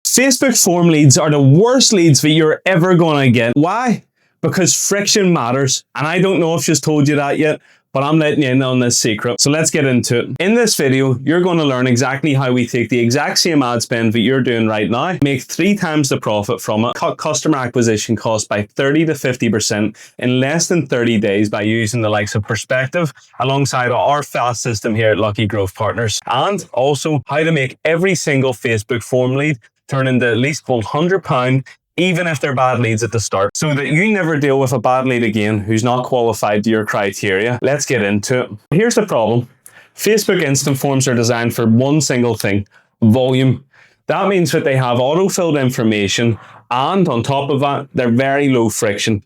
Facebook form leads are the worst leads that you're ever going to get. Why? Because friction matters. And I don't know if she's told you that yet, but I'm letting you in on this secret. So let's get into it. In this video, you're going to learn exactly how we take the exact same ad spend that you're doing right now, make 3 times the profit from it, cut customer acquisition costs by 30 to 50% in less than 30 days by using the likes of Perspective alongside our fast system here at Lucky Growth Partners, and also how to make every single Facebook form lead turn into at least £100, even if they're bad leads at the start, so that you never deal with a bad lead again who's not qualified to your criteria. Let's get into it. Here's the problem. Facebook instant forms are designed for one single thing: volume. That means that they have auto-filled information, and on top of that, they're very low friction.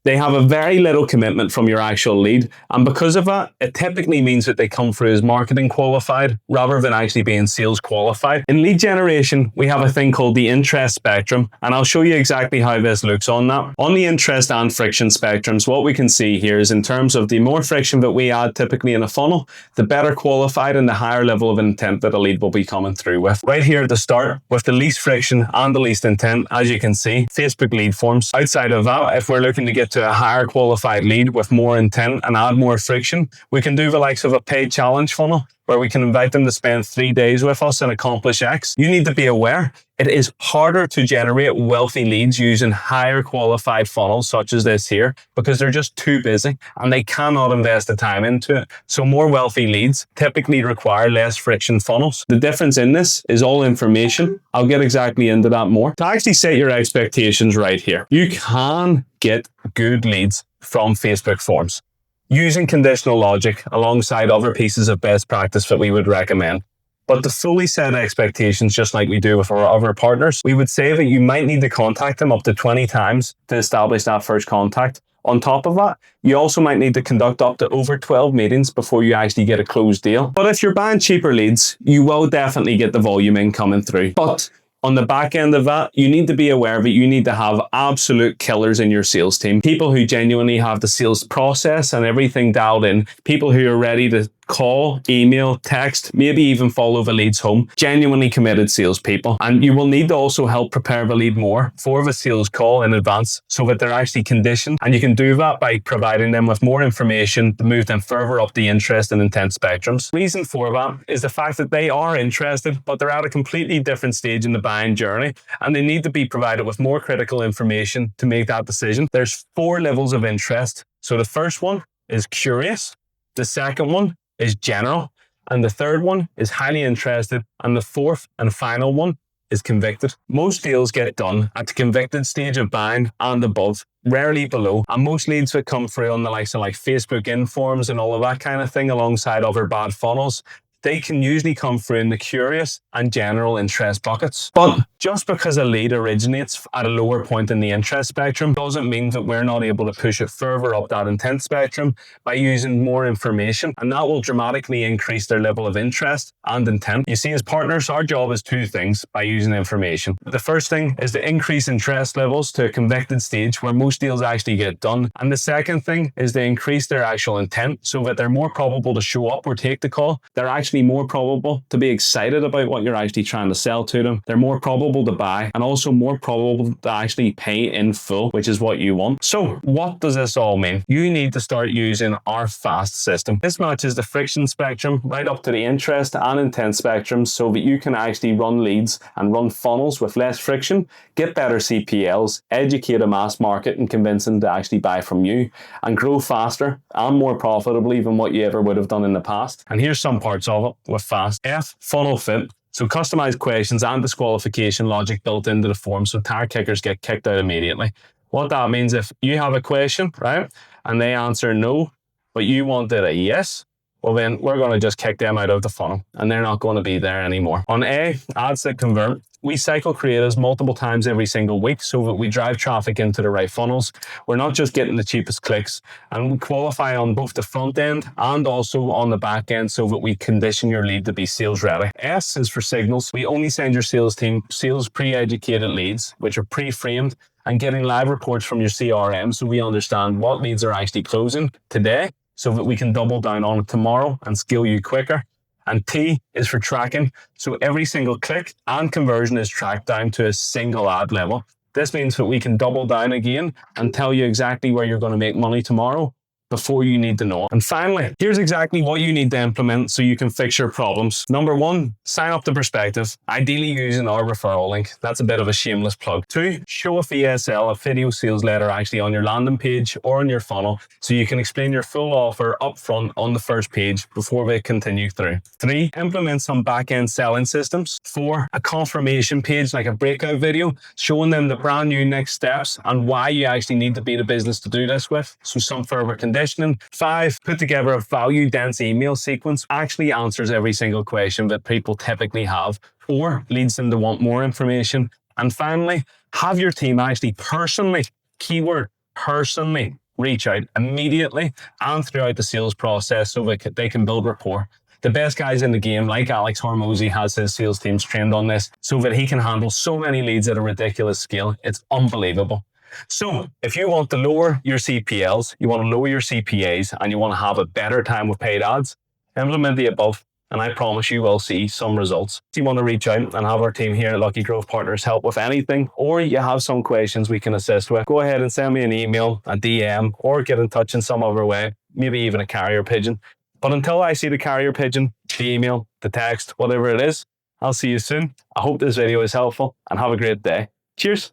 They have a very little commitment from your actual lead, and because of that, it typically means that they come through as marketing qualified rather than actually being sales qualified. In lead generation, we have a thing called the interest spectrum, and I'll show you exactly how this looks on that. On the interest and friction spectrums, what we can see here is in terms of the more friction that we add typically in a funnel, the better qualified and the higher level of intent that a lead will be coming through with. Right here at the start, with the least friction and the least intent, as you can see, Facebook lead forms. Outside of that, if we're looking to get to a higher qualified lead with more intent and add more friction, we can do the likes of a paid challenge funnel where we can invite them to spend 3 days with us and accomplish X. You need to be aware it is harder to generate wealthy leads using higher qualified funnels such as this here, because they're just too busy and they cannot invest the time into it. So more wealthy leads typically require less friction funnels. The difference in this is all information. I'll get exactly into that more. To actually set your expectations right here, you can get good leads from Facebook forms using conditional logic alongside other pieces of best practice that we would recommend. But to fully set expectations, just like we do with our other partners, we would say that you might need to contact them up to 20 times to establish that first contact. On top of that, you also might need to conduct up to over 12 meetings before you actually get a closed deal. But if you're buying cheaper leads, you will definitely get the volume in coming through. But on the back end of that, you need to be aware that you need to have absolute killers in your sales team. People who genuinely have the sales process and everything dialed in. People who are ready to call, email, text, maybe even follow the leads home. Genuinely committed salespeople. And you will need to also help prepare the lead more for the sales call in advance so that they're actually conditioned. And you can do that by providing them with more information to move them further up the interest and intent spectrums. Reason for that is the fact that they are interested, but they're at a completely different stage in the buying journey, and they need to be provided with more critical information to make that decision. There's 4 levels of interest. So the first one is curious. The second one is general, and the third one is highly interested, and the fourth and final one is convicted. Most deals get done at the convicted stage of buying and above, rarely below, and most leads that come through on the likes of like Facebook informs and all of that kind of thing alongside other bad funnels, they can usually come through in the curious and general interest buckets. But just because a lead originates at a lower point in the interest spectrum doesn't mean that we're not able to push it further up that intent spectrum by using more information, and that will dramatically increase their level of interest and intent. You see, as partners, our job is 2 things by using information. The first thing is to increase interest levels to a convicted stage where most deals actually get done, and the second thing is to increase their actual intent so that they're more probable to show up or take the call. They're actually more probable to be excited about what you're actually trying to sell to them. They're more probable to buy, and also more probable to actually pay in full, which is what you want. So what does this all mean? You need to start using our fast system. This matches the friction spectrum right up to the interest and intent spectrum so that you can actually run leads and run funnels with less friction, get better CPLs, educate a mass market and convince them to actually buy from you, and grow faster and more profitably than what you ever would have done in the past. And here's some parts of it with fast. F, funnel fit. So customized questions and disqualification logic built into the form so tire kickers get kicked out immediately. What that means, if you have a question, right, and they answer no, but you wanted a yes, well then we're going to just kick them out of the funnel and they're not going to be there anymore. On A, ads that convert, we cycle creatives multiple times every single week so that we drive traffic into the right funnels. We're not just getting the cheapest clicks, and we qualify on both the front end and also on the back end so that we condition your lead to be sales ready. S is for signals. We only send your sales team sales pre-educated leads, which are pre-framed, and getting live reports from your CRM so we understand what leads are actually closing today so that we can double down on it tomorrow and scale you quicker. And T is for tracking. So every single click and conversion is tracked down to a single ad level. This means that we can double down again and tell you exactly where you're going to make money tomorrow before you need to know it. And finally, here's exactly what you need to implement so you can fix your problems. Number one, sign up to Perspective, ideally using our referral link. That's a bit of a shameless plug. Two, show a VSL, a video sales letter, actually on your landing page or on your funnel so you can explain your full offer up front on the first page before we continue through. Three, implement some back-end selling systems. Four, a confirmation page like a breakout video showing them the brand new next steps and why you actually need to be the business to do this with. So some further conditioning. Five, put together a value dense email sequence, actually answers every single question that people typically have or leads them to want more information. And finally, have your team actually personally, keyword personally, reach out immediately and throughout the sales process so that they can build rapport. The best guys in the game, like Alex Hormozy, has his sales teams trained on this so that he can handle so many leads at a ridiculous scale. It's unbelievable. So if you want to lower your CPLs, you want to lower your CPAs, and you want to have a better time with paid ads, implement the above, and I promise you will see some results. If you want to reach out and have our team here at Lucky Growth Partners help with anything, or you have some questions we can assist with, go ahead and send me an email, a DM, or get in touch in some other way, maybe even a carrier pigeon. But until I see the carrier pigeon, the email, the text, whatever it is, I'll see you soon. I hope this video is helpful and have a great day. Cheers.